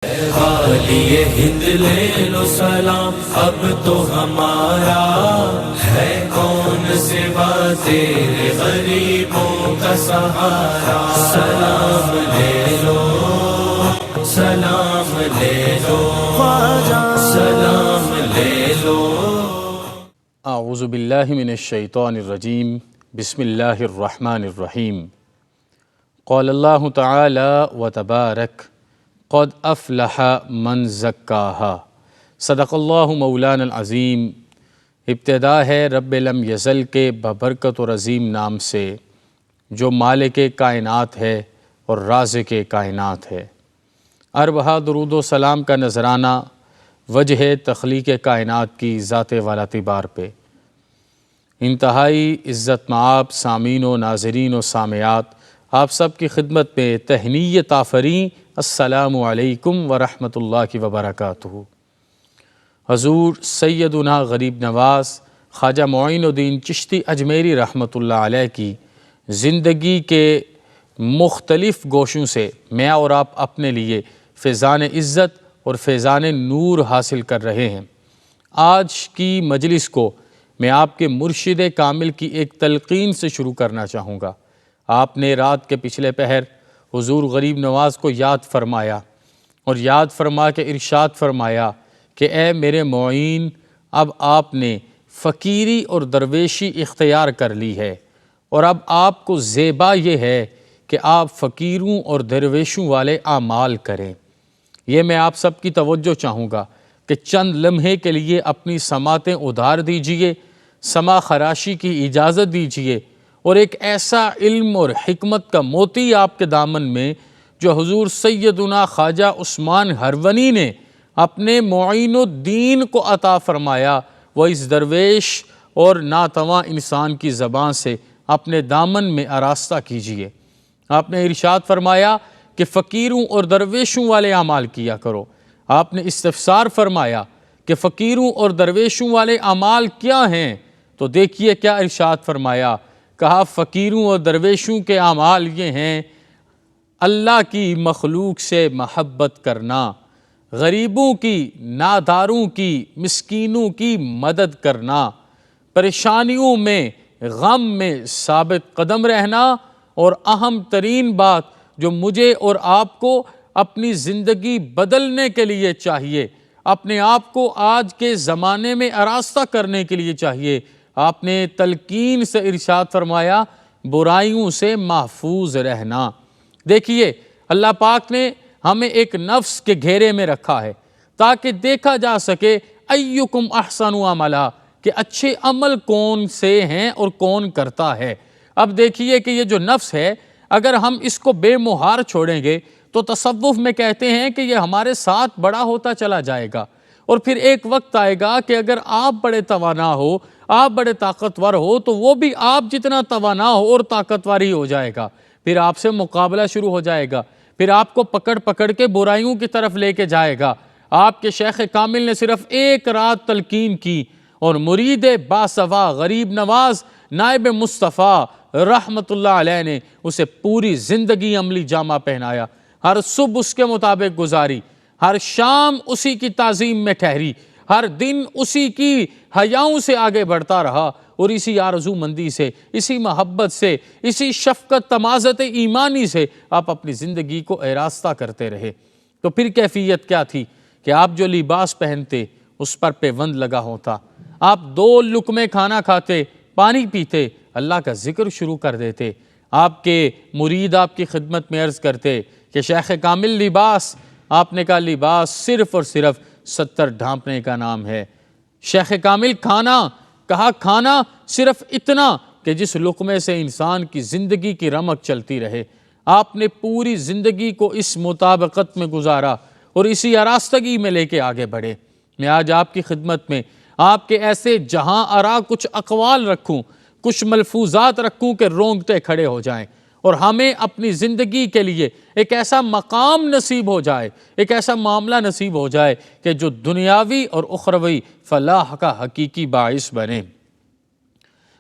والی ہند لے لو سلام، اب تو ہمارا ہے کون سوا تیرے غریبوں کا سہارا۔ سلام لے لو، سلام لے لو، سلام لے لو۔ اعوذ باللہ من الشیطان الرجیم، بسم اللہ الرحمن الرحیم۔ قال اللہ تعالی و تبارک قد افلح من زکاہا۔ صدق اللہ مولانا العظیم۔ ابتدا ہے رب لم یزل کے ببرکت و عظیم نام سے، جو مالک کائنات ہے اور رازق کائنات ہے۔ اربہا درود و سلام کا نذرانہ وجہ تخلیق کائنات کی ذات والا تبار پہ۔ انتہائی عزت مآب سامعین و ناظرین و سامعات، آپ سب کی خدمت میں تہنیت آفریں، السلام علیکم ورحمۃ اللہ وبرکاتہ۔ حضور سیدنا غریب نواز خواجہ معین الدین چشتی اجمیری رحمۃ اللہ علیہ کی زندگی کے مختلف گوشوں سے میں اور آپ اپنے لیے فیضان عزت اور فیضان نور حاصل کر رہے ہیں۔ آج کی مجلس کو میں آپ کے مرشد کامل کی ایک تلقین سے شروع کرنا چاہوں گا۔ آپ نے رات کے پچھلے پہر حضور غریب نواز کو یاد فرمایا اور یاد فرما کے ارشاد فرمایا کہ اے میرے معین، اب آپ نے فقیری اور درویشی اختیار کر لی ہے، اور اب آپ کو زیبا یہ ہے کہ آپ فقیروں اور درویشوں والے اعمال کریں۔ یہ میں آپ سب کی توجہ چاہوں گا کہ چند لمحے کے لیے اپنی سماعتیں ادھار دیجئے، سما خراشی کی اجازت دیجئے، اور ایک ایسا علم اور حکمت کا موتی آپ کے دامن میں جو حضور سیدنا خواجہ عثمان ہرونی نے اپنے معین الدین کو عطا فرمایا، وہ اس درویش اور ناتواں انسان کی زبان سے اپنے دامن میں آراستہ کیجئے۔ آپ نے ارشاد فرمایا کہ فقیروں اور درویشوں والے اعمال کیا کرو۔ آپ نے استفسار فرمایا کہ فقیروں اور درویشوں والے اعمال کیا ہیں؟ تو دیکھیے کیا ارشاد فرمایا، کہا فقیروں اور درویشوں کے اعمال یہ ہیں: اللہ کی مخلوق سے محبت کرنا، غریبوں کی، ناداروں کی، مسکینوں کی مدد کرنا، پریشانیوں میں، غم میں ثابت قدم رہنا، اور اہم ترین بات جو مجھے اور آپ کو اپنی زندگی بدلنے کے لیے چاہیے، اپنے آپ کو آج کے زمانے میں آراستہ کرنے کے لیے چاہیے، آپ نے تلقین سے ارشاد فرمایا برائیوں سے محفوظ رہنا۔ دیکھیے اللہ پاک نے ہمیں ایک نفس کے گھیرے میں رکھا ہے تاکہ دیکھا جا سکے ایکم احسن عملا، کہ اچھے عمل کون سے ہیں اور کون کرتا ہے۔ اب دیکھیے کہ یہ جو نفس ہے، اگر ہم اس کو بے مہار چھوڑیں گے تو تصوف میں کہتے ہیں کہ یہ ہمارے ساتھ بڑا ہوتا چلا جائے گا، اور پھر ایک وقت آئے گا کہ اگر آپ بڑے توانا ہو، آپ بڑے طاقتور ہو، تو وہ بھی آپ جتنا توانا ہو اور طاقتور ہی ہو جائے گا، پھر آپ سے مقابلہ شروع ہو جائے گا، پھر آپ کو پکڑ پکڑ کے برائیوں کی طرف لے کے جائے گا۔ آپ کے شیخ کامل نے صرف ایک رات تلقین کی اور مرید باصفا غریب نواز نائب مصطفیٰ رحمت اللہ علیہ نے اسے پوری زندگی عملی جامہ پہنایا، ہر صبح اس کے مطابق گزاری، ہر شام اسی کی تعظیم میں ٹھہری، ہر دن اسی کی حیاؤں سے آگے بڑھتا رہا، اور اسی آرزو مندی سے، اسی محبت سے، اسی شفقت تمازت ایمانی سے آپ اپنی زندگی کو آراستہ کرتے رہے۔ تو پھر کیفیت کیا تھی کہ آپ جو لباس پہنتے اس پر پیوند لگا ہوتا، آپ 2 لقمے کھانا کھاتے، پانی پیتے، اللہ کا ذکر شروع کر دیتے۔ آپ کے مرید آپ کی خدمت میں عرض کرتے کہ شیخ کامل لباس، آپ نے کہا لباس صرف اور صرف 70 ڈھانپنے کا نام ہے۔ شیخ کامل کھانا، کہا کھانا صرف اتنا کہ جس لقمے سے انسان کی زندگی کی رمق چلتی رہے۔ آپ نے پوری زندگی کو اس مطابقت میں گزارا اور اسی آراستگی میں لے کے آگے بڑھے۔ میں آج آپ کی خدمت میں آپ کے ایسے جہاں آرا کچھ اقوال رکھوں، کچھ ملفوظات رکھوں کہ رونگٹے کھڑے ہو جائیں، اور ہمیں اپنی زندگی کے لیے ایک ایسا مقام نصیب ہو جائے، ایک ایسا معاملہ نصیب ہو جائے کہ جو دنیاوی اور اخروی فلاح کا حقیقی باعث بنے۔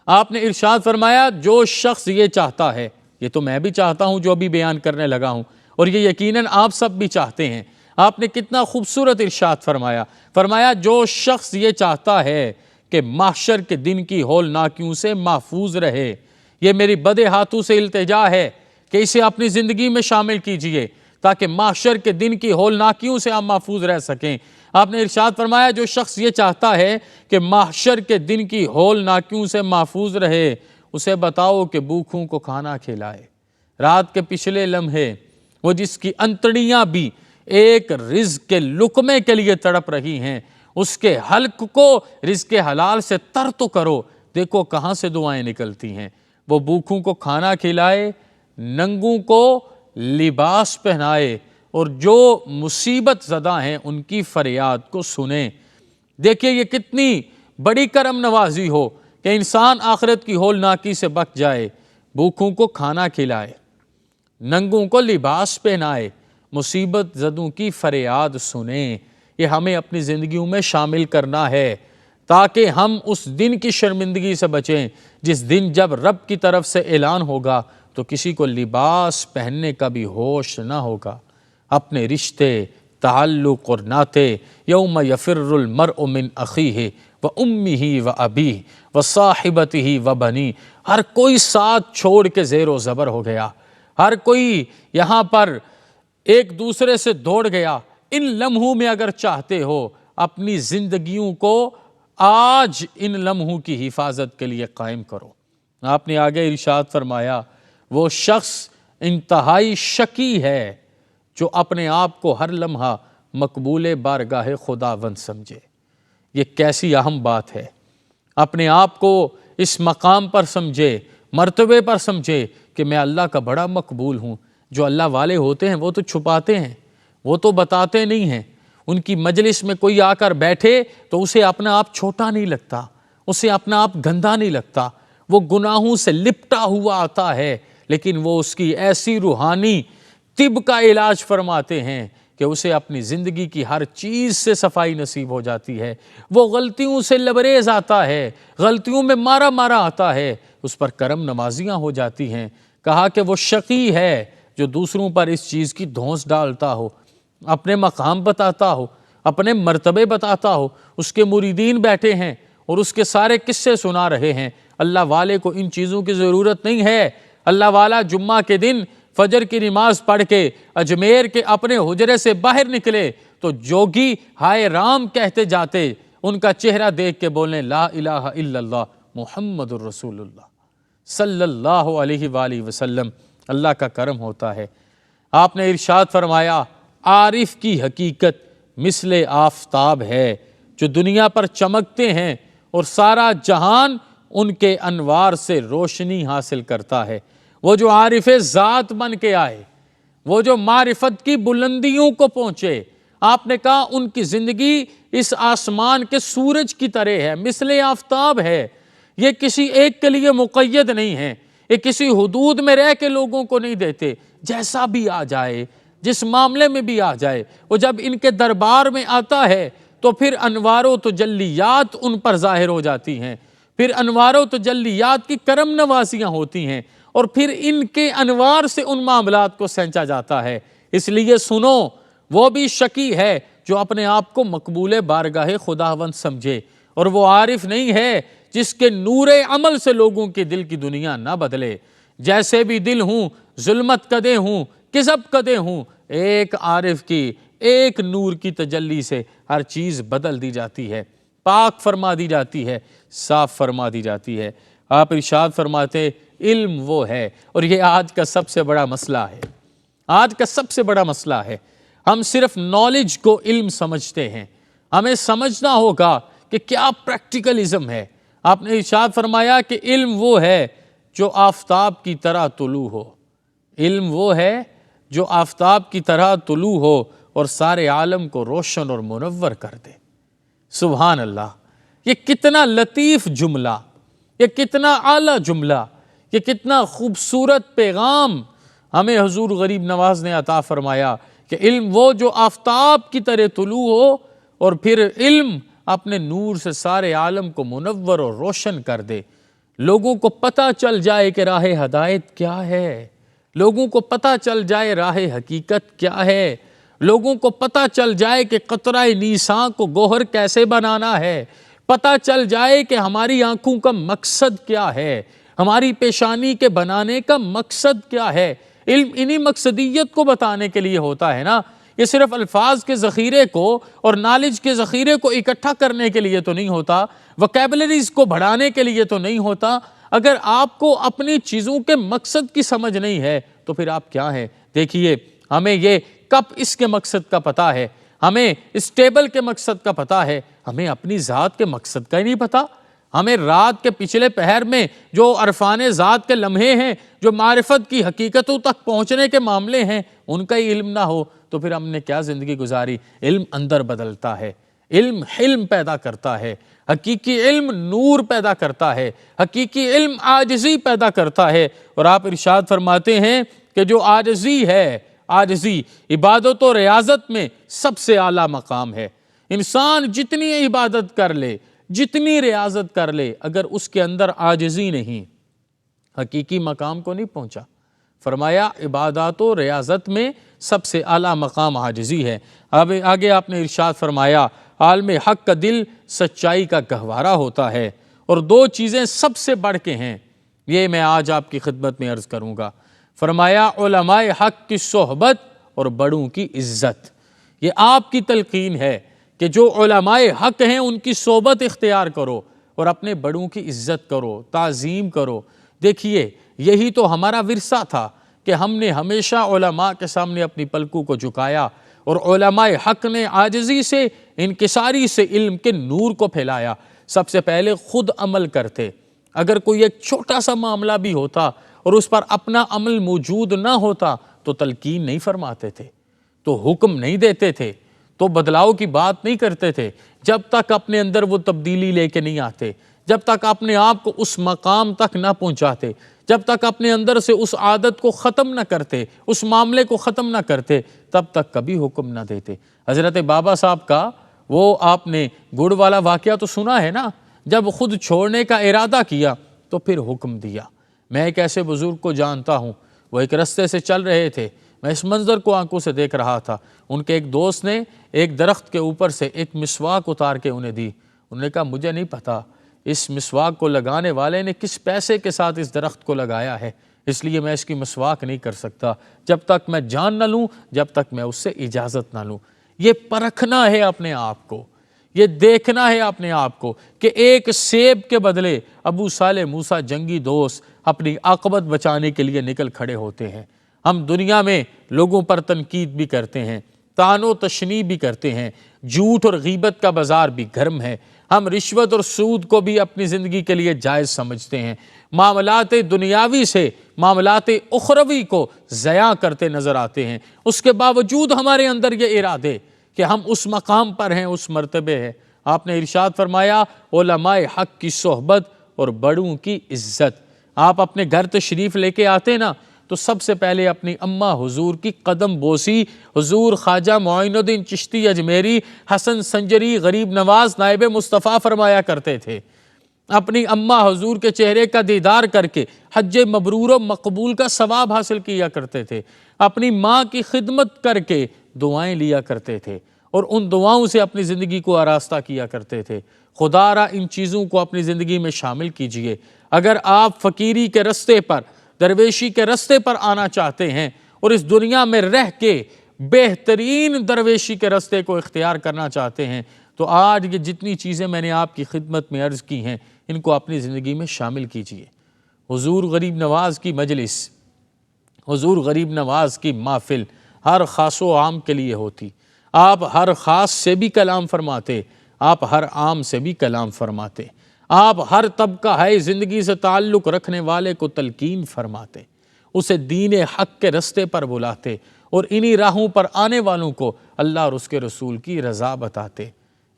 آپ نے ارشاد فرمایا جو شخص یہ چاہتا ہے، یہ تو میں بھی چاہتا ہوں جو بھی بیان کرنے لگا ہوں، اور یہ یقیناً آپ سب بھی چاہتے ہیں، آپ نے کتنا خوبصورت ارشاد فرمایا، فرمایا جو شخص یہ چاہتا ہے کہ محشر کے دن کی ہولناکیوں سے محفوظ رہے، یہ میری بدے ہاتھوں سے التجا ہے کہ اسے اپنی زندگی میں شامل کیجئے تاکہ محشر کے دن کی ہولناکیوں سے آپ محفوظ رہ سکیں۔ آپ نے ارشاد فرمایا جو شخص یہ چاہتا ہے کہ محشر کے دن کی ہولناکیوں سے محفوظ رہے، اسے بتاؤ کہ بھوکھوں کو کھانا کھلائے۔ رات کے پچھلے لمحے وہ جس کی انتڑیاں بھی ایک رزق کے لقمے کے لیے تڑپ رہی ہیں، اس کے حلق کو رزق حلال سے تر تو کرو، دیکھو کہاں سے دعائیں نکلتی ہیں۔ وہ بھوکھوں کو کھانا کھلائے، ننگوں کو لباس پہنائے، اور جو مصیبت زدہ ہیں ان کی فریاد کو سنیں۔ دیکھیے یہ کتنی بڑی کرم نوازی ہو کہ انسان آخرت کی ہولناکی سے بچ جائے، بھوکھوں کو کھانا کھلائے، ننگوں کو لباس پہنائے، مصیبت زدوں کی فریاد سنیں۔ یہ ہمیں اپنی زندگیوں میں شامل کرنا ہے تاکہ ہم اس دن کی شرمندگی سے بچیں جس دن جب رب کی طرف سے اعلان ہوگا تو کسی کو لباس پہننے کا بھی ہوش نہ ہوگا۔ اپنے رشتے، تعلق اور ناتے، یوم یفر المرء من اخیہ وامہ وابیہ وصاحبتہ وبنیہ، ہر کوئی ساتھ چھوڑ کے زیر و زبر ہو گیا، ہر کوئی یہاں پر ایک دوسرے سے دوڑ گیا۔ ان لمحوں میں اگر چاہتے ہو اپنی زندگیوں کو آج ان لمحوں کی حفاظت کے لیے قائم کرو۔ آپ نے آگے ارشاد فرمایا وہ شخص انتہائی شقی ہے جو اپنے آپ کو ہر لمحہ مقبول بارگاہ خداوند سمجھے۔ یہ کیسی اہم بات ہے، اپنے آپ کو اس مقام پر سمجھے، مرتبے پر سمجھے کہ میں اللہ کا بڑا مقبول ہوں۔ جو اللہ والے ہوتے ہیں وہ تو چھپاتے ہیں، وہ تو بتاتے نہیں ہیں۔ ان کی مجلس میں کوئی آ کر بیٹھے تو اسے اپنا آپ چھوٹا نہیں لگتا، اسے اپنا آپ گندا نہیں لگتا، وہ گناہوں سے لپٹا ہوا آتا ہے، لیکن وہ اس کی ایسی روحانی طب کا علاج فرماتے ہیں کہ اسے اپنی زندگی کی ہر چیز سے صفائی نصیب ہو جاتی ہے۔ وہ غلطیوں سے لبریز آتا ہے، غلطیوں میں مارا مارا آتا ہے، اس پر کرم نوازیاں ہو جاتی ہیں۔ کہا کہ وہ شقی ہے جو دوسروں پر اس چیز کی دھونس ڈالتا ہو، اپنے مقام بتاتا ہو، اپنے مرتبے بتاتا ہو۔ اس کے مریدین بیٹھے ہیں اور اس کے سارے قصے سنا رہے ہیں۔ اللہ والے کو ان چیزوں کی ضرورت نہیں ہے۔ اللہ والا جمعہ کے دن فجر کی نماز پڑھ کے اجمیر کے اپنے حجرے سے باہر نکلے تو جوگی ہائے رام کہتے جاتے، ان کا چہرہ دیکھ کے بولنے لا الہ الا اللہ محمد الرسول اللہ صلی اللہ علیہ وآلہ وسلم۔ اللہ کا کرم ہوتا ہے۔ آپ نے ارشاد فرمایا عارف کی حقیقت مثل آفتاب ہے جو دنیا پر چمکتے ہیں اور سارا جہان ان کے انوار سے روشنی حاصل کرتا ہے۔ وہ جو عارف ذات بن کے آئے، وہ جو معرفت کی بلندیوں کو پہنچے، آپ نے کہا ان کی زندگی اس آسمان کے سورج کی طرح ہے، مثل آفتاب ہے۔ یہ کسی ایک کے لیے مقید نہیں ہے، یہ کسی حدود میں رہ کے لوگوں کو نہیں دیتے، جیسا بھی آ جائے، جس معاملے میں بھی آ جائے، وہ جب ان کے دربار میں آتا ہے تو پھر انوار و تجلیات ان پر ظاہر ہو جاتی ہیں، پھر انوار و تجلیات کی کرم نوازیاں ہوتی ہیں، اور پھر ان کے انوار سے ان معاملات کو سینچا جاتا ہے۔ اس لیے سنو، وہ بھی شقی ہے جو اپنے آپ کو مقبول بارگاہ خداوند سمجھے، اور وہ عارف نہیں ہے جس کے نور عمل سے لوگوں کے دل کی دنیا نہ بدلے۔ جیسے بھی دل ہوں، ظلمت کدے ہوں، کذب کدے ہوں، ایک عارف کی، ایک نور کی تجلی سے ہر چیز بدل دی جاتی ہے، پاک فرما دی جاتی ہے، صاف فرما دی جاتی ہے۔ آپ ارشاد فرماتے علم وہ ہے، اور یہ آج کا سب سے بڑا مسئلہ ہے، آج کا سب سے بڑا مسئلہ ہے۔ ہم صرف نالج کو علم سمجھتے ہیں، ہمیں سمجھنا ہوگا کہ کیا پریکٹیکلزم ہے۔ آپ نے ارشاد فرمایا کہ علم وہ ہے جو آفتاب کی طرح طلوع ہو، علم وہ ہے جو آفتاب کی طرح طلوع ہو اور سارے عالم کو روشن اور منور کر دے۔ سبحان اللہ، یہ کتنا لطیف جملہ، یہ کتنا اعلیٰ جملہ، یہ کتنا خوبصورت پیغام ہمیں حضور غریب نواز نے عطا فرمایا کہ علم وہ جو آفتاب کی طرح طلوع ہو اور پھر علم اپنے نور سے سارے عالم کو منور اور روشن کر دے۔ لوگوں کو پتہ چل جائے کہ راہ ہدایت کیا ہے، لوگوں کو پتہ چل جائے راہ حقیقت کیا ہے، لوگوں کو پتہ چل جائے کہ قطرہ نیساں کو گوہر کیسے بنانا ہے، پتہ چل جائے کہ ہماری آنکھوں کا مقصد کیا ہے، ہماری پیشانی کے بنانے کا مقصد کیا ہے۔ علم انہی مقصدیت کو بتانے کے لیے ہوتا ہے نا، یہ صرف الفاظ کے ذخیرے کو اور نالج کے ذخیرے کو اکٹھا کرنے کے لیے تو نہیں ہوتا، وکیبلریز کو بڑھانے کے لیے تو نہیں ہوتا۔ اگر آپ کو اپنی چیزوں کے مقصد کی سمجھ نہیں ہے تو پھر آپ کیا ہیں؟ دیکھیے، ہمیں یہ کپ اس کے مقصد کا پتہ ہے، ہمیں اس ٹیبل کے مقصد کا پتہ ہے، ہمیں اپنی ذات کے مقصد کا ہی نہیں پتہ۔ ہمیں رات کے پچھلے پہر میں جو عرفان ذات کے لمحے ہیں، جو معرفت کی حقیقتوں تک پہنچنے کے معاملے ہیں، ان کا ہی علم نہ ہو تو پھر ہم نے کیا زندگی گزاری؟ علم اندر بدلتا ہے، علم حلم پیدا کرتا ہے، حقیقی علم نور پیدا کرتا ہے، حقیقی علم عاجزی پیدا کرتا ہے۔ اور آپ ارشاد فرماتے ہیں کہ جو عاجزی ہے، عاجزی عبادت و ریاضت میں سب سے اعلیٰ مقام ہے۔ انسان جتنی عبادت کر لے، جتنی ریاضت کر لے، اگر اس کے اندر عاجزی نہیں، حقیقی مقام کو نہیں پہنچا۔ فرمایا عبادات و ریاضت میں سب سے اعلیٰ مقام عاجزی ہے۔ اب آگے آپ نے ارشاد فرمایا عالم حق کا دل سچائی کا گہوارہ ہوتا ہے، اور دو چیزیں سب سے بڑھ کے ہیں، یہ میں آج آپ کی خدمت میں عرض کروں گا۔ فرمایا علماء حق کی صحبت اور بڑوں کی عزت۔ یہ آپ کی تلقین ہے کہ جو علماء حق ہیں ان کی صحبت اختیار کرو اور اپنے بڑوں کی عزت کرو، تعظیم کرو۔ دیکھیے، یہی تو ہمارا ورثہ تھا کہ ہم نے ہمیشہ علماء کے سامنے اپنی پلکوں کو جھکایا، اور علماء حق نے عاجزی سے، انکساری سے علم کے نور کو پھیلایا۔ سب سے پہلے خود عمل کرتے، اگر کوئی ایک چھوٹا سا معاملہ بھی ہوتا اور اس پر اپنا عمل موجود نہ ہوتا تو تلقین نہیں فرماتے تھے، تو حکم نہیں دیتے تھے، تو بدلاؤ کی بات نہیں کرتے تھے، جب تک اپنے اندر وہ تبدیلی لے کے نہیں آتے، جب تک اپنے آپ کو اس مقام تک نہ پہنچاتے، جب تک اپنے اندر سے اس عادت کو ختم نہ کرتے، اس معاملے کو ختم نہ کرتے، تب تک کبھی حکم نہ دیتے۔ حضرت بابا صاحب کا وہ آپ نے گڑ والا واقعہ تو سنا ہے نا، جب خود چھوڑنے کا ارادہ کیا تو پھر حکم دیا۔ میں ایک ایسے بزرگ کو جانتا ہوں، وہ ایک رستے سے چل رہے تھے، میں اس منظر کو آنکھوں سے دیکھ رہا تھا۔ ان کے ایک دوست نے ایک درخت کے اوپر سے ایک مسواک اتار کے انہیں دی۔ انہوں نے کہا مجھے نہیں پتا اس مسواک کو لگانے والے نے کس پیسے کے ساتھ اس درخت کو لگایا ہے، اس لیے میں اس کی مسواک نہیں کر سکتا جب تک میں جان نہ لوں، جب تک میں اس سے اجازت نہ لوں۔ یہ پرکھنا ہے اپنے آپ کو، یہ دیکھنا ہے اپنے آپ کو کہ ایک سیب کے بدلے ابو صالح موسیٰ جنگی دوست اپنی عاقبت بچانے کے لیے نکل کھڑے ہوتے ہیں۔ ہم دنیا میں لوگوں پر تنقید بھی کرتے ہیں، طعن و تشنیع بھی کرتے ہیں، جھوٹ اور غیبت کا بازار بھی گرم ہے، ہم رشوت اور سود کو بھی اپنی زندگی کے لیے جائز سمجھتے ہیں، معاملات دنیاوی سے معاملات اخروی کو ضیاع کرتے نظر آتے ہیں۔ اس کے باوجود ہمارے اندر یہ ارادے کہ ہم اس مقام پر ہیں، اس مرتبے ہیں۔ آپ نے ارشاد فرمایا علماء حق کی صحبت اور بڑوں کی عزت۔ آپ اپنے گھر تشریف لے کے آتے نا تو سب سے پہلے اپنی اماں حضور کی قدم بوسی، حضور خواجہ معین الدین چشتی اجمیری حسن سنجری غریب نواز نائب مصطفیٰ فرمایا کرتے تھے۔ اپنی اماں حضور کے چہرے کا دیدار کر کے حج مبرور و مقبول کا ثواب حاصل کیا کرتے تھے، اپنی ماں کی خدمت کر کے دعائیں لیا کرتے تھے اور ان دعاؤں سے اپنی زندگی کو آراستہ کیا کرتے تھے۔ خدا را ان چیزوں کو اپنی زندگی میں شامل کیجئے۔ اگر آپ فقیری کے رستے پر، درویشی کے رستے پر آنا چاہتے ہیں اور اس دنیا میں رہ کے بہترین درویشی کے رستے کو اختیار کرنا چاہتے ہیں تو آج یہ جتنی چیزیں میں نے آپ کی خدمت میں عرض کی ہیں ان کو اپنی زندگی میں شامل کیجئے۔ حضور غریب نواز کی مجلس، حضور غریب نواز کی محفل ہر خاص و عام کے لیے ہوتی۔ آپ ہر خاص سے بھی کلام فرماتے، آپ ہر عام سے بھی کلام فرماتے، آپ ہر طبقہ ہے زندگی سے تعلق رکھنے والے کو تلقین فرماتے، اسے دین حق کے رستے پر بلاتے اور انہی راہوں پر آنے والوں کو اللہ اور اس کے رسول کی رضا بتاتے۔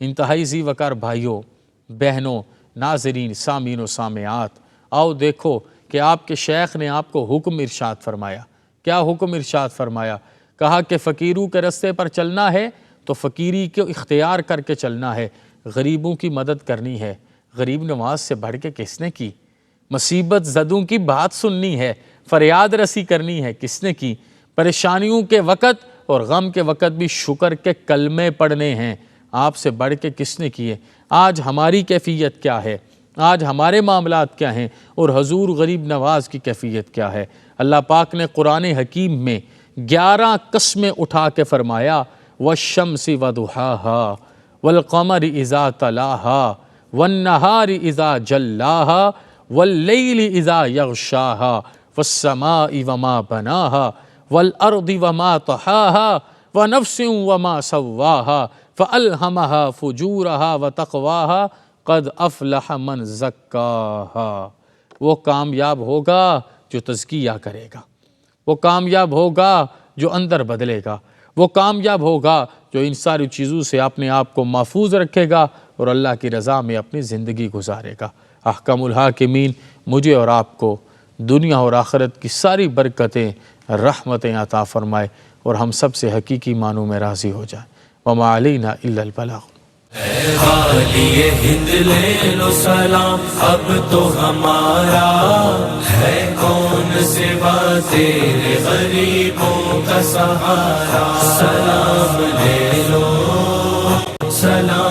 انتہائی ذی وقار بھائیوں، بہنوں، ناظرین، سامعین و سامعات، آؤ دیکھو کہ آپ کے شیخ نے آپ کو حکم ارشاد فرمایا۔ کیا حکم ارشاد فرمایا؟ کہا کہ فقیروں کے رستے پر چلنا ہے تو فقیری کو اختیار کر کے چلنا ہے، غریبوں کی مدد کرنی ہے۔ غریب نواز سے بڑھ کے کس نے کی؟ مصیبت زدوں کی بات سننی ہے، فریاد رسی کرنی ہے، کس نے کی؟ پریشانیوں کے وقت اور غم کے وقت بھی شکر کے کلمے پڑھنے ہیں۔ آپ سے بڑھ کے کس نے کیے؟ آج ہماری کیفیت کیا ہے؟ آج ہمارے معاملات کیا ہیں؟ اور حضور غریب نواز کی کیفیت کیا ہے؟ اللہ پاک نے قرآن حکیم میں 11 قسمیں اٹھا کے فرمایا، وَالشَّمْسِ وَضُحَاهَا وَالْقَمَرِ إِذَا تَلَاهَا وَالنَّهَارِ إِذَا جَلَّاهَا وَاللَّيْلِ إِذَا يَغْشَاهَا وَالسَّمَاءِ وَمَا بَنَاهَا وَالْأَرْضِ وَمَا طَحَاهَا وَنَفْسٍ وَمَا سَوَّاهَا فَأَلْهَمَهَا فُجُورَهَا وَتَقْوَاهَا قَدْ أَفْلَحَ مَنْ زَكَّاهَا۔ وہ کامیاب ہوگا جو تزکیہ کرے گا، وہ کامیاب ہوگا جو اندر بدلے گا، وہ کامیاب ہوگا جو ان ساری چیزوں سے اپنے آپ کو محفوظ رکھے گا اور اللہ کی رضا میں اپنی زندگی گزارے گا۔ احکم الحاکمین مجھے اور آپ کو دنیا اور آخرت کی ساری برکتیں، رحمتیں عطا فرمائے اور ہم سب سے حقیقی معنوں میں راضی ہو جائے۔ وما علینا الا البلاغ۔ اے غالی ہند لے لو سلام، اب تو ہمارا ہے کون سوا تیرے غریبوں کا سہارا۔ سلام لے لو سلام